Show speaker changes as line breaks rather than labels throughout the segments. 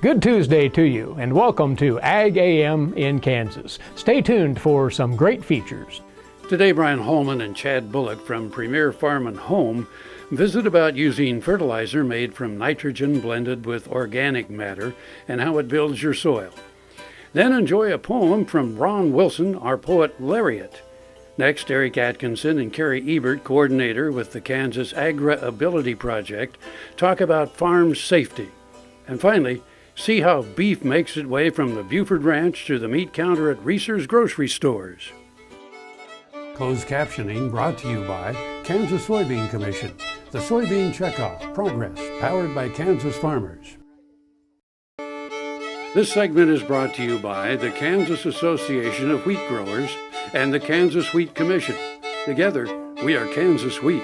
Good Tuesday to you, and welcome to Ag AM in Kansas. Stay tuned for some great features.
Today, Brian Holman and Chad Bullock from Premier Farm and Home visit about using fertilizer made from nitrogen blended with organic matter and how it builds your soil. Then enjoy a poem from Ron Wilson, our poet laureate. Next, Eric Atkinson and Carrie Ebert, coordinator with the Kansas Agra Ability Project, talk about farm safety. And finally, see how beef makes its way from the Buford Ranch to the meat counter at Reese's grocery stores.
Closed captioning brought to you by Kansas Soybean Commission, the Soybean Checkoff Progress, powered by Kansas farmers.
This segment is brought to you by the Kansas Association of Wheat Growers and the Kansas Wheat Commission. Together, we are Kansas Wheat.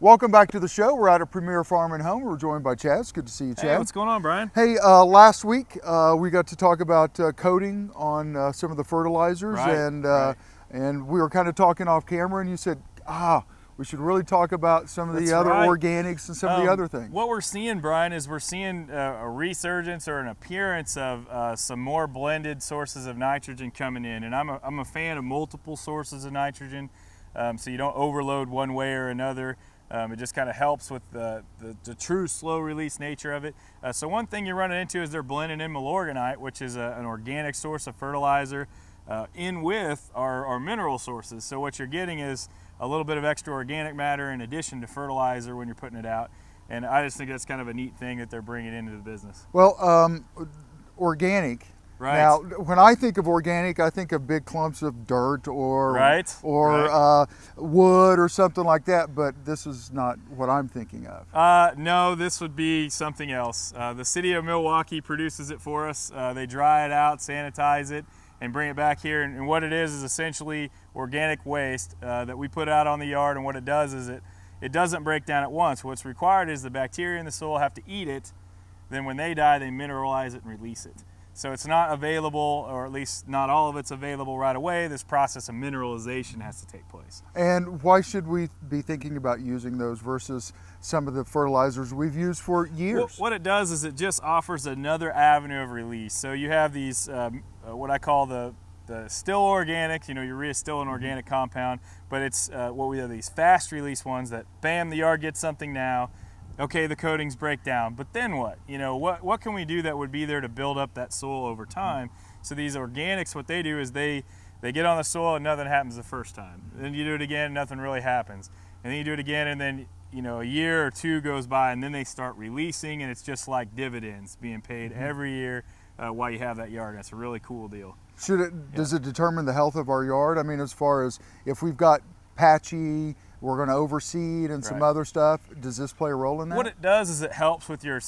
Welcome back to the show. We're out at Premier Farm and Home. We're joined by Chad. It's good to see you, Chad.
Hey, what's going on, Brian?
Hey, last week we got to talk about coating on some of the fertilizers, and we were kind of talking off camera, and you said, we should really talk about some of the other organics and some of the other things.
What we're seeing, Brian, is we're seeing a resurgence or an appearance of some more blended sources of nitrogen coming in, and I'm a fan of multiple sources of nitrogen, so you don't overload one way or another. It just kind of helps with the true slow release nature of it. So one thing you're running into is they're blending in Milorganite, which is an organic source of fertilizer, in with our mineral sources. So what you're getting is a little bit of extra organic matter in addition to fertilizer when you're putting it out. And I just think that's kind of a neat thing that they're bringing into the business.
Well, organic.
Right.
Now, when I think of organic, I think of big clumps of dirt or wood or something like that, but this is not what I'm thinking of.
No, this would be something else. The city of Milwaukee produces it for us. They dry it out, sanitize it, and bring it back here. And what it is essentially organic waste that we put out on the yard, and what it does is it doesn't break down at once. What's required is the bacteria in the soil have to eat it, then when they die, they mineralize it and release it. So it's not available, or at least not all of it's available right away. This process of mineralization has to take place.
And why should we be thinking about using those versus some of the fertilizers we've used for years?
Well, what it does is it just offers another avenue of release. So you have these, what I call the still organic, urea is still an organic compound, but it's what we have these fast release ones that, bam, the yard gets something now. Okay, the coatings break down, but then what? What can we do that would be there to build up that soil over time? So these organics, what they do is they get on the soil and nothing happens the first time. Then you do it again, nothing really happens. And then you do it again, and then a year or two goes by, and then they start releasing, and it's just like dividends being paid every year while you have that yard. That's a really cool deal.
Does it determine the health of our yard? I mean, as far as if we've got patchy, we're going to overseed and some other stuff. Does this play a role in that?
What it does is it helps with your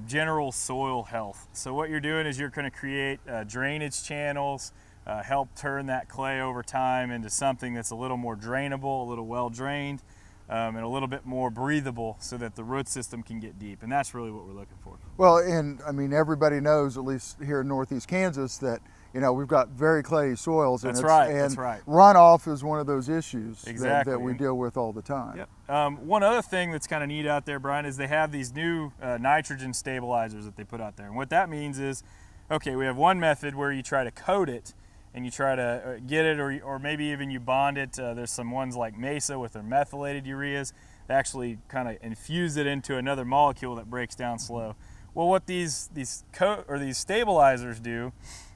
general soil health. So what you're doing is you're going to create drainage channels, help turn that clay over time into something that's a little more drainable, a little well drained, and a little bit more breathable so that the root system can get deep. And that's really what we're looking for.
Well, and I mean, everybody knows, at least here in Northeast Kansas, that we've got very clayey soils.
That's
and
right.
And
that's right.
Runoff is one of those issues that we deal with all the time.
Yep. One other thing that's kind of neat out there, Brian, is they have these new nitrogen stabilizers that they put out there. And what that means is, okay, we have one method where you try to coat it and you try to get it, or maybe even you bond it. There's some ones like Mesa with their methylated ureas. They actually kind of infuse it into another molecule that breaks down slow. Well, what these stabilizers do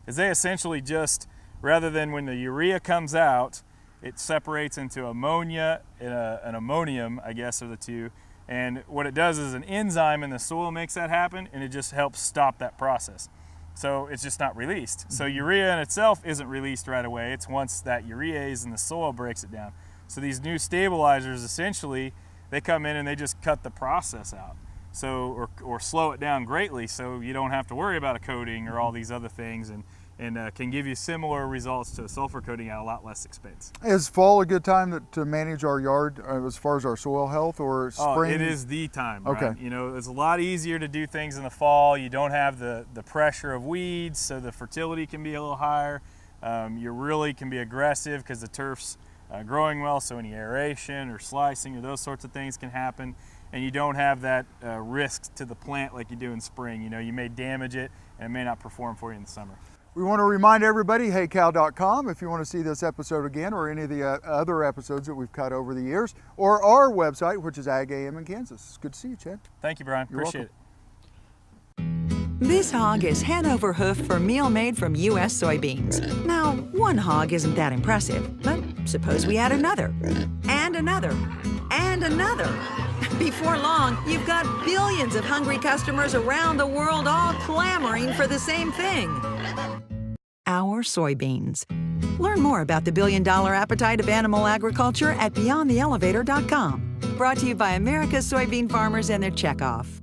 is they essentially just, rather than when the urea comes out, it separates into ammonia and an ammonium, I guess, are the two. And what it does is an enzyme in the soil makes that happen, and it just helps stop that process. So it's just not released. So urea in itself isn't released right away. It's once that urease in the soil breaks it down. So these new stabilizers, essentially, they come in and they just cut the process out. So, or slow it down greatly, so you don't have to worry about a coating or all these other things, and can give you similar results to a sulfur coating at a lot less expense.
Is fall a good time to manage our yard as far as our soil health, or spring?
Oh, it is the time, Brian.
Okay.
It's a lot easier to do things in the fall. You don't have the pressure of weeds, so the fertility can be a little higher. You really can be aggressive because the turf's growing well, so any aeration or slicing or those sorts of things can happen. and you don't have that risk to the plant like you do in spring. You know, you may damage it and it may not perform for you in the summer.
We want to remind everybody, heycow.com, if you want to see this episode again or any of the other episodes that we've cut over the years, or our website, which is Ag AM in Kansas. It's good to see you, Chad.
Thank you, Brian. Appreciate it.
This hog is head over hoof for meal made from U.S. soybeans. Now, one hog isn't that impressive, but suppose we add another, and another, and another. Before long, you've got billions of hungry customers around the world all clamoring for the same thing. Our soybeans. Learn more about the billion-dollar appetite of animal agriculture at BeyondTheElevator.com. Brought to you by America's soybean farmers and their checkoff.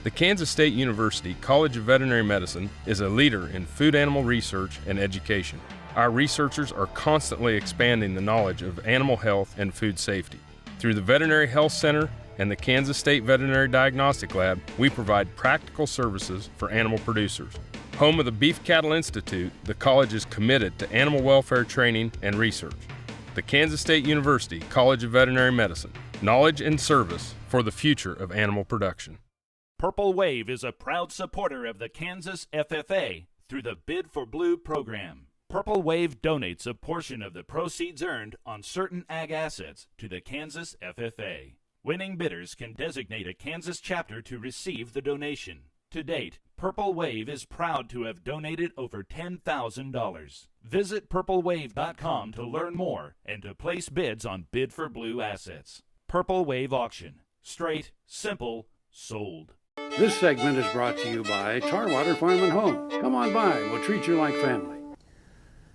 The Kansas State University College of Veterinary Medicine is a leader in food animal research and education. Our researchers are constantly expanding the knowledge of animal health and food safety. Through the Veterinary Health Center and the Kansas State Veterinary Diagnostic Lab, we provide practical services for animal producers. Home of the Beef Cattle Institute, the college is committed to animal welfare training and research. The Kansas State University College of Veterinary Medicine, knowledge and service for the future of animal production.
Purple Wave is a proud supporter of the Kansas FFA through the Bid for Blue program. Purple Wave donates a portion of the proceeds earned on certain ag assets to the Kansas FFA. Winning bidders can designate a Kansas chapter to receive the donation. To date, Purple Wave is proud to have donated over $10,000. Visit purplewave.com to learn more and to place bids on Bid for Blue assets. Purple Wave Auction. Straight, simple, sold.
This segment is brought to you by Tarwater Farm and Home. Come on by, we'll treat you like family.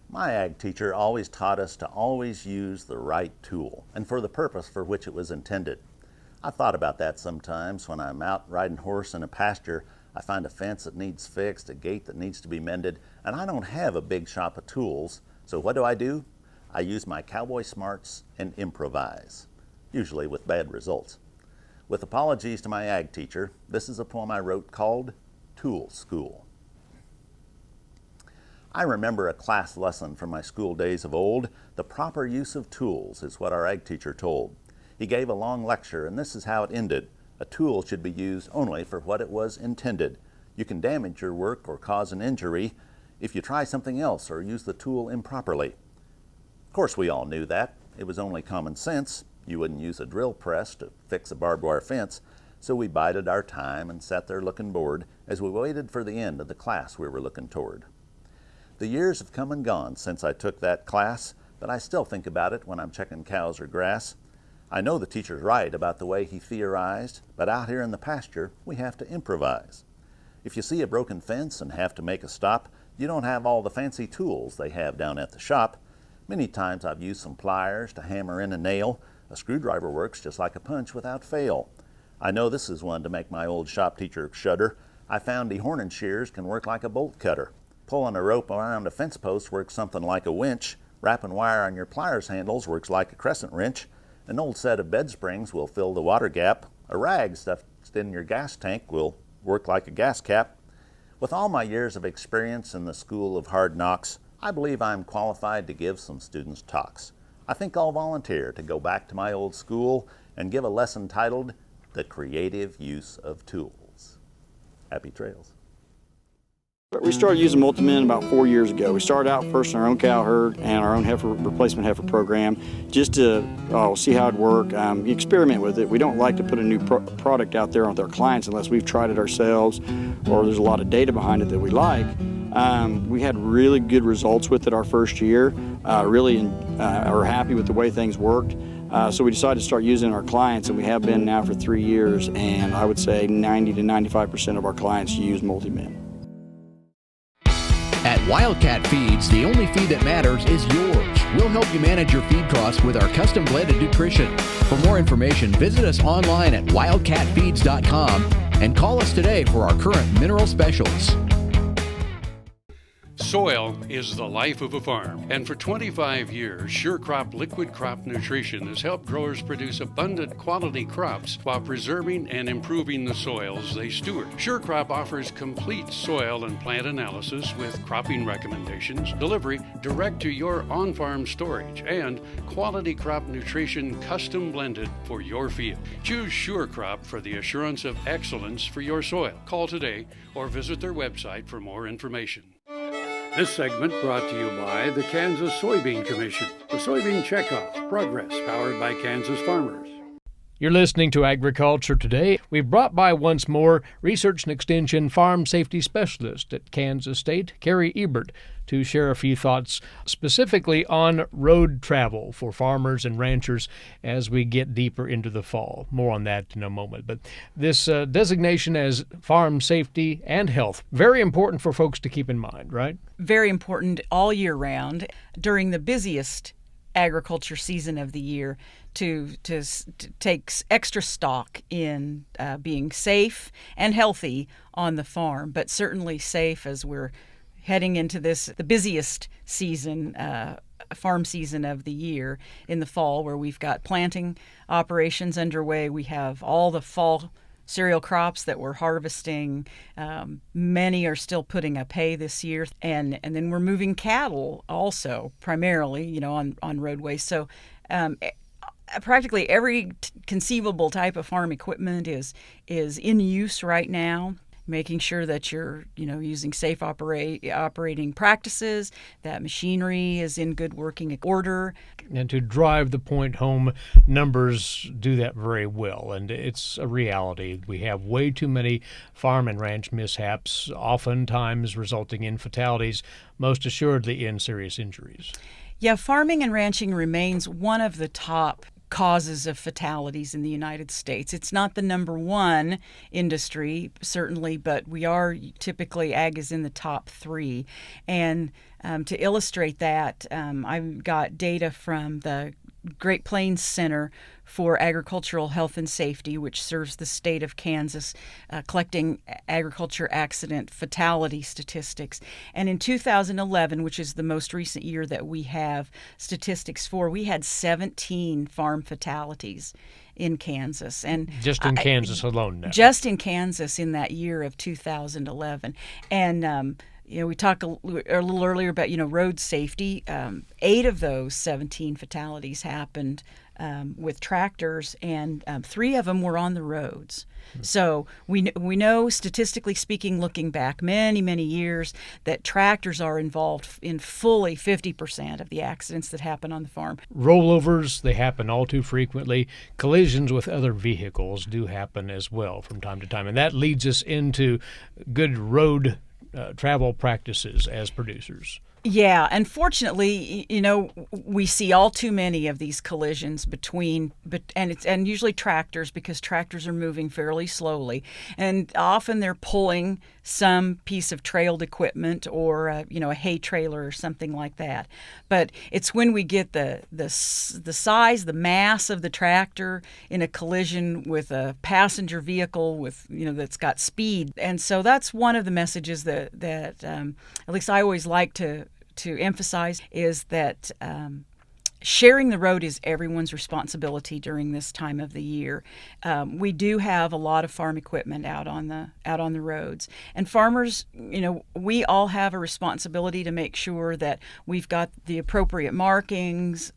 My ag teacher always taught us to always use the right tool and for the purpose for which it was intended. I thought about that sometimes when I'm out riding horse in a pasture. I find a fence that needs fixed, a gate that needs to be mended, and I don't have a big shop of tools. So what do? I use my cowboy smarts and improvise, usually with bad results. With apologies to my ag teacher, this is a poem I wrote called Tool School. I remember a class lesson from my school days of old. The proper use of tools is what our ag teacher told. He gave a long lecture, and this is how it ended. A tool should be used only for what it was intended. You can damage your work or cause an injury if you try something else or use the tool improperly. Of course, we all knew that. It was only common sense. You wouldn't use a drill press to fix a barbed wire fence, so we bided our time and sat there looking bored as we waited for the end of the class we were looking toward. The years have come and gone since I took that class, but I still think about it when I'm checking cows or grass. I know the teacher's right about the way he theorized, but out here in the pasture, we have to improvise. If you see a broken fence and have to make a stop, you don't have all the fancy tools they have down at the shop. Many times I've used some pliers to hammer in a nail. A screwdriver works just like a punch without fail. I know this is one to make my old shop teacher shudder. I found dehorning shears can work like a bolt cutter. Pulling a rope around a fence post works something like a winch. Wrapping wire on your pliers handles works like a crescent wrench. An old set of bed springs will fill the water gap. A rag stuffed in your gas tank will work like a gas cap. With all my years of experience in the school of hard knocks, I believe I'm qualified to give some students talks. I think I'll volunteer to go back to my old school and give a lesson titled The Creative Use of Tools. Happy trails.
We started using Multimin about 4 years ago. We started out first in our own cow herd and our own replacement heifer program just to see how it'd work, experiment with it. We don't like to put a new product out there with our clients unless we've tried it ourselves or there's a lot of data behind it that we like. We had really good results with it our first year, really are happy with the way things worked. So we decided to start using our clients, and we have been now for 3 years, and I would say 90 to 95% of our clients use Multimin.
At Wildcat Feeds, the only feed that matters is yours. We'll help you manage your feed costs with our custom blended nutrition. For more information, visit us online at wildcatfeeds.com and call us today for our current mineral specials.
Soil is the life of a farm, and for 25 years, SureCrop Liquid Crop Nutrition has helped growers produce abundant quality crops while preserving and improving the soils they steward. SureCrop offers complete soil and plant analysis with cropping recommendations, delivery direct to your on-farm storage, and quality crop nutrition custom blended for your field. Choose SureCrop for the assurance of excellence for your soil. Call today or visit their website for more information. This segment brought to you by the Kansas Soybean Commission, the Soybean Checkoff, progress powered by Kansas farmers.
You're listening to Agriculture Today. We've brought by once more Research and Extension Farm Safety Specialist at Kansas State, Carrie Ebert, to share a few thoughts specifically on road travel for farmers and ranchers as we get deeper into the fall. More on that in a moment. But this designation as farm safety and health, very important for folks to keep in mind, right?
Very important all year round during the busiest agriculture season of the year to take extra stock in being safe and healthy on the farm, but certainly safe as we're heading into the busiest season, farm season of the year in the fall, where we've got planting operations underway. We have all the fall cereal crops that we're harvesting. Many are still putting up hay this year, and then we're moving cattle also, primarily, on roadways. So practically every conceivable type of farm equipment is in use right now. Making sure that you're, using safe operating practices, that machinery is in good working order.
And to drive the point home, numbers do that very well, and it's a reality. We have way too many farm and ranch mishaps, oftentimes resulting in fatalities, most assuredly in serious injuries.
Yeah, farming and ranching remains one of the top causes of fatalities in the United States. It's not the number one industry, certainly, but we are typically, ag is in the top three. And to illustrate that, I've got data from the Great Plains Center for Agricultural Health and Safety, which serves the state of Kansas, collecting agriculture accident fatality statistics. And in 2011, which is the most recent year that we have statistics for, we had 17 farm fatalities in Kansas. And
just in Kansas alone now.
Just in Kansas in that year of 2011. And we talked a little earlier about, road safety. 8 of those 17 fatalities happened with tractors, and 3 of them were on the roads. So we know, statistically speaking, looking back many, many years, that tractors are involved in fully 50% of the accidents that happen on the farm.
Rollovers, they happen all too frequently. Collisions with other vehicles do happen as well from time to time. And that leads us into good road travel practices as producers.
Yeah, unfortunately, we see all too many of these collisions and usually tractors, because tractors are moving fairly slowly, and often they're pulling some piece of trailed equipment or a hay trailer or something like that. But it's when we get the size, the mass of the tractor in a collision with a passenger vehicle with that's got speed, and so that's one of the messages that at least I always like to emphasize, is that sharing the road is everyone's responsibility during this time of the year. We do have a lot of farm equipment out on the roads, and farmers, we all have a responsibility to make sure that we've got the appropriate markings,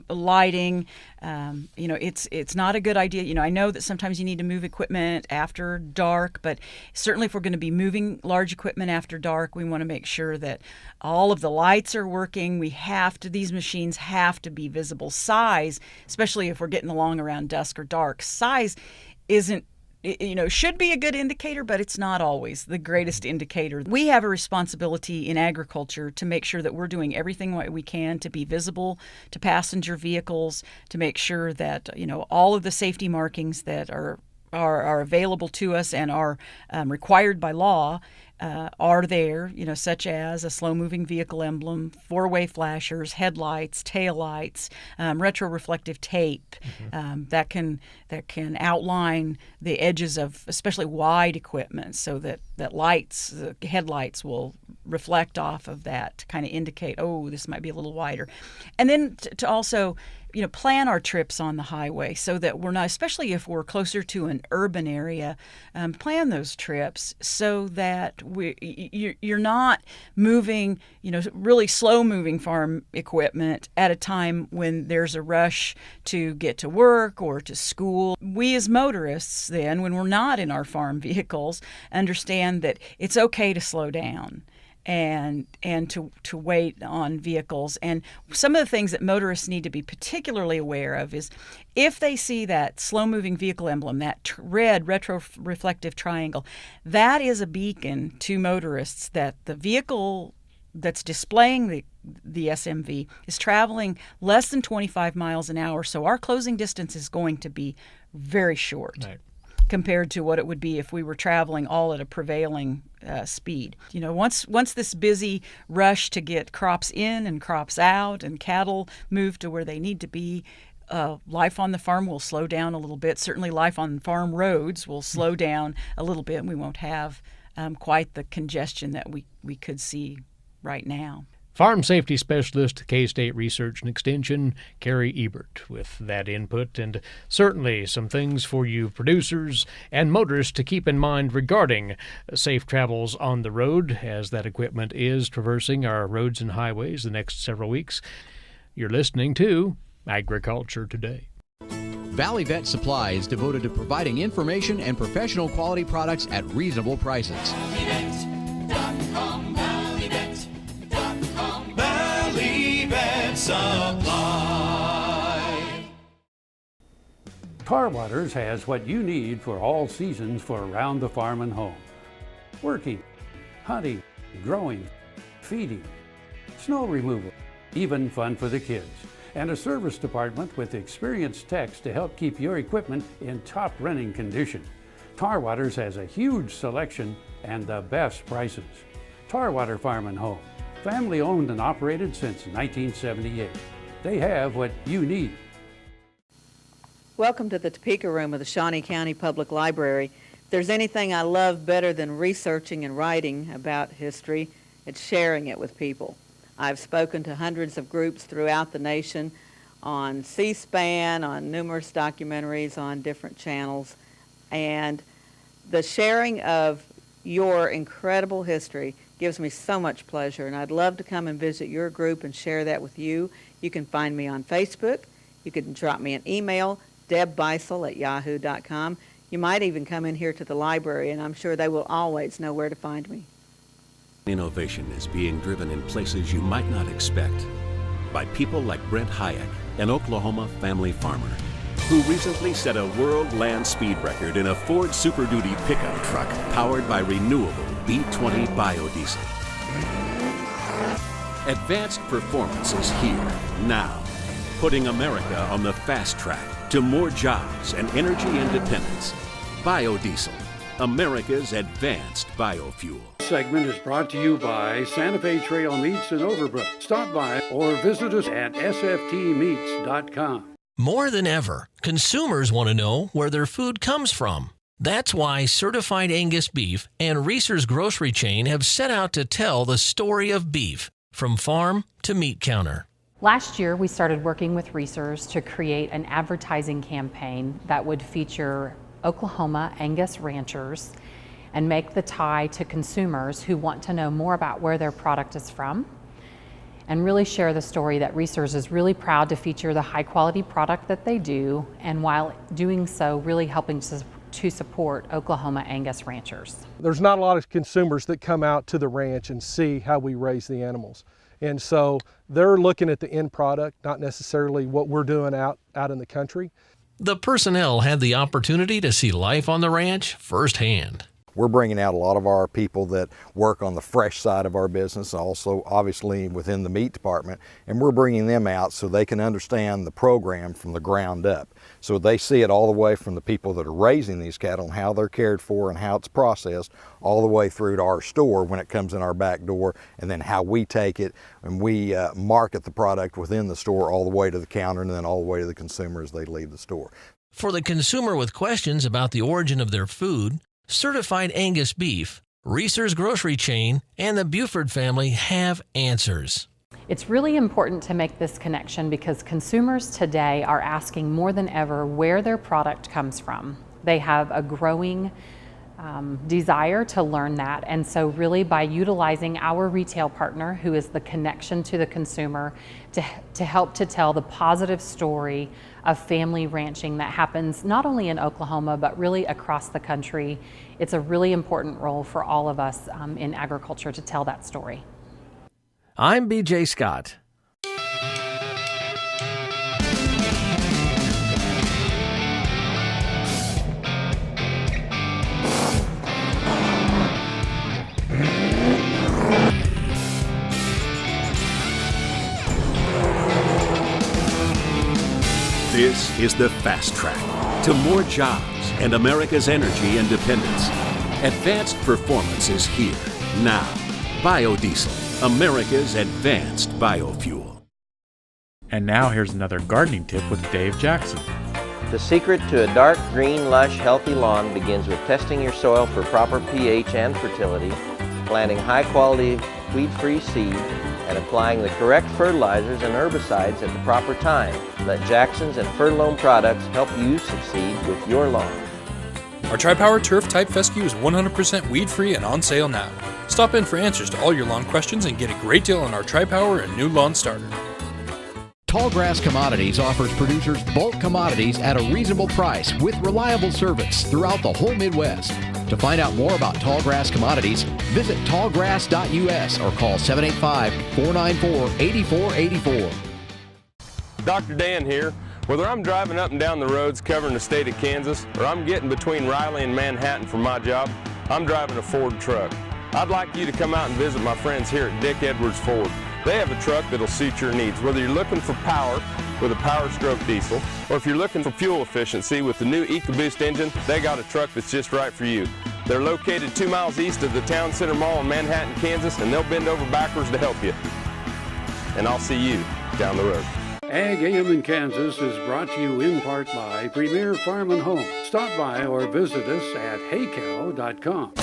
lighting. It's not a good idea. I know that sometimes you need to move equipment after dark, but certainly if we're going to be moving large equipment after dark, we want to make sure that all of the lights are working. These machines have to be visible. Size, especially if we're getting along around dusk or dark, size isn't, should be a good indicator, but it's not always the greatest indicator. We have a responsibility in agriculture to make sure that we're doing everything we can to be visible to passenger vehicles, to make sure that, all of the safety markings that are available to us and are required by law are there, such as a slow-moving vehicle emblem, four-way flashers, headlights, taillights, retroreflective tape that can outline the edges of especially wide equipment, so that the headlights will reflect off of that to kind of indicate, oh, this might be a little wider, and then to also plan our trips on the highway so that we're not, especially if we're closer to an urban area, plan those trips so that you're not moving, really slow-moving farm equipment at a time when there's a rush to get to work or to school. We as motorists then, when we're not in our farm vehicles, understand that it's okay to slow down and to wait on vehicles. And some of the things that motorists need to be particularly aware of is if they see that slow-moving vehicle emblem, that red retroreflective triangle, that is a beacon to motorists that the vehicle that's displaying the SMV is traveling less than 25 miles an hour, so our closing distance is going to be very short. Right. Compared to what it would be if we were traveling all at a prevailing speed. Once this busy rush to get crops in and crops out and cattle move to where they need to be, life on the farm will slow down a little bit. Certainly life on farm roads will slow down a little bit, and we won't have quite the congestion that we could see right now.
Farm Safety Specialist, K-State Research and Extension, Carrie Ebert, with that input, and certainly some things for you producers and motorists to keep in mind regarding safe travels on the road as that equipment is traversing our roads and highways the next several weeks. You're listening to Agriculture Today.
Valley Vet Supply is devoted to providing information and professional quality products at reasonable prices.
Supply.
Tar Waters has what you need for all seasons for around the farm and home. Working, hunting, growing, feeding, snow removal, even fun for the kids. And a service department with experienced techs to help keep your equipment in top running condition. Tar Waters has a huge selection and the best prices. Tar Water Farm and Home. Family owned and operated since 1978. They have what you need.
Welcome to the Topeka room of the Shawnee County Public Library. If there's anything I love better than researching and writing about history, it's sharing it with people. I've spoken to hundreds of groups throughout the nation on C-SPAN, on numerous documentaries, on different channels, and the sharing of your incredible history gives me so much pleasure, and I'd love to come and visit your group and share that with you. You can find me on Facebook. You can drop me an email, debbeisel@yahoo.com. You might even come in here to the library, and I'm sure they will always know where to find me.
Innovation is being driven in places you might not expect by people like Brent Hayek, an Oklahoma family farmer, who recently set a world land speed record in a Ford Super Duty pickup truck powered by renewable B20 biodiesel. Advanced performance is here, now, putting America on the fast track to more jobs and energy independence. Biodiesel, America's advanced biofuel.
This segment is brought to you by Santa Fe Trail Meats in Overbrook. Stop by or visit us at sftmeats.com.
More than ever, consumers want to know where their food comes from. That's why Certified Angus Beef and Reese's Grocery Chain have set out to tell the story of beef, from farm to meat counter.
Last year, we started working with Reese's to create an advertising campaign that would feature Oklahoma Angus ranchers and make the tie to consumers who want to know more about where their product is from, and really share the story that Reese's is really proud to feature the high quality product that they do, and while doing so, really helping to support Oklahoma Angus ranchers.
There's not a lot of consumers that come out to the ranch and see how we raise the animals. And so they're looking at the end product, not necessarily what we're doing out in the country.
The personnel had the opportunity to see life on the ranch firsthand.
We're bringing out a lot of our people that work on the fresh side of our business, also obviously within the meat department, and we're bringing them out so they can understand the program from the ground up. So they see it all the way from the people that are raising these cattle and how they're cared for and how it's processed, all the way through to our store when it comes in our back door, and then how we take it and we market the product within the store all the way to the counter and then all the way to the consumer as they leave the store.
For the consumer with questions about the origin of their food, Certified Angus Beef, Reese's Grocery Chain, and the Buford family have answers.
It's really important to make this connection because consumers today are asking more than ever where their product comes from. They have a growing desire to learn that, and so really by utilizing our retail partner, who is the connection to the consumer, to help to tell the positive story of family ranching that happens not only in Oklahoma but really across the country. It's a really important role for all of us in agriculture to tell that story.
I'm BJ Scott.
This is the fast track to more jobs and America's energy independence. Advanced performance is here, now. Biodiesel, America's advanced biofuel.
And now here's another gardening tip with Dave Jackson.
The secret to a dark, green, lush, healthy lawn begins with testing your soil for proper pH and fertility, planting high-quality, weed-free seed, and applying the correct fertilizers and herbicides at the proper time. Let Jackson's and Fertilome products help you succeed with your lawn.
Our Tri-Power Turf Type Fescue is 100% weed-free and on sale now. Stop in for answers to all your lawn questions and get a great deal on our Tri-Power and new lawn starter.
Tallgrass Commodities offers producers bulk commodities at a reasonable price with reliable service throughout the whole Midwest. To find out more about Tallgrass Commodities, visit tallgrass.us or call 785-494-8484.
Dr. Dan here. Whether I'm driving up and down the roads covering the state of Kansas or I'm getting between Riley and Manhattan for my job, I'm driving a Ford truck. I'd like you to come out and visit my friends here at Dick Edwards Ford. They have a truck that'll suit your needs, whether you're looking for power with a Power Stroke diesel, or if you're looking for fuel efficiency with the new EcoBoost engine, they got a truck that's just right for you. They're located 2 miles east of the Town Center Mall in Manhattan, Kansas, and they'll bend over backwards to help you. And I'll see you down the road.
Ag AM in Kansas is brought to you in part by Premier Farm and Home. Stop by or visit us at haycow.com.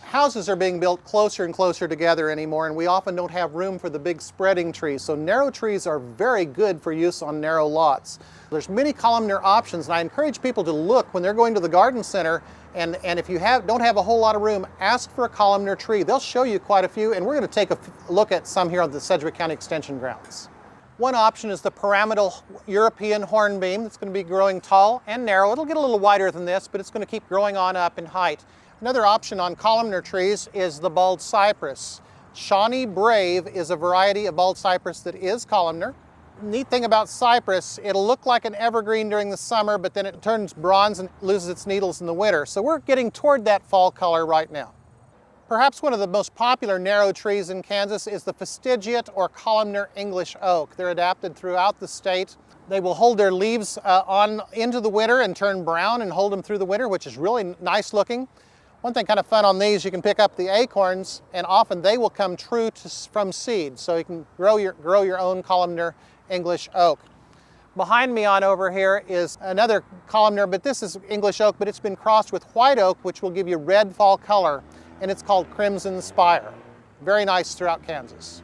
Houses are being built closer and closer together anymore, and we often don't have room for the big spreading trees. So narrow trees are very good for use on narrow lots. There's many columnar options, and I encourage people to look when they're going to the garden center, and if you don't have a whole lot of room, ask for a columnar tree. They'll show you quite a few, and we're going to take a look at some here on the Sedgwick County Extension grounds. One option is the pyramidal European hornbeam. That's going to be growing tall and narrow. It'll get a little wider than this, but it's going to keep growing on up in height. Another option on columnar trees is the bald cypress. Shawnee Brave is a variety of bald cypress that is columnar. Neat thing about cypress, it'll look like an evergreen during the summer, but then it turns bronze and loses its needles in the winter. So we're getting toward that fall color right now. Perhaps one of the most popular narrow trees in Kansas is the fastigiate or columnar English oak. They're adapted throughout the state. They will hold their leaves on into the winter and turn brown and hold them through the winter, which is really nice looking. One thing kind of fun on these, you can pick up the acorns, and often they will come true from seed, so you can grow your own columnar English oak. Behind me on over here is another columnar, but this is English oak, but it's been crossed with white oak, which will give you red fall color, and it's called Crimson Spire. Very nice throughout Kansas.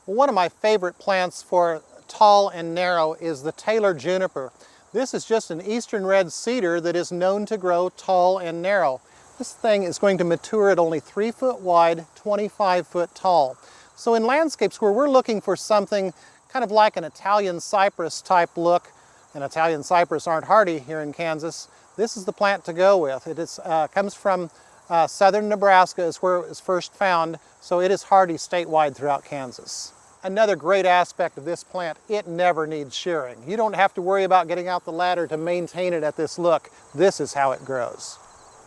Well, one of my favorite plants for tall and narrow is the Taylor juniper. This is just an eastern red cedar that is known to grow tall and narrow. This thing is going to mature at only 3 foot wide, 25 foot tall. So in landscapes where we're looking for something kind of like an Italian cypress type look, and Italian cypress aren't hardy here in Kansas, this is the plant to go with. It comes from southern Nebraska is where it was first found, so it is hardy statewide throughout Kansas. Another great aspect of this plant, it never needs shearing. You don't have to worry about getting out the ladder to maintain it at this look. This is how it grows.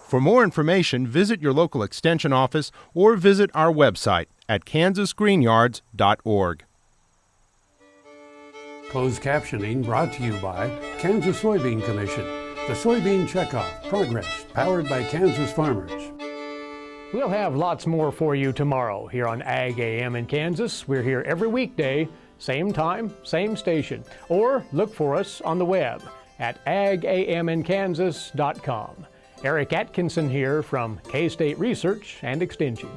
For more information, visit your local extension office or visit our website at kansasgreenyards.org.
Closed captioning brought to you by Kansas Soybean Commission. The Soybean Checkoff Progress, powered by Kansas farmers.
We'll have lots more for you tomorrow here on Ag AM in Kansas. We're here every weekday, same time, same station. Or look for us on the web at agaminkansas.com. Eric Atkinson here from K-State Research and Extension.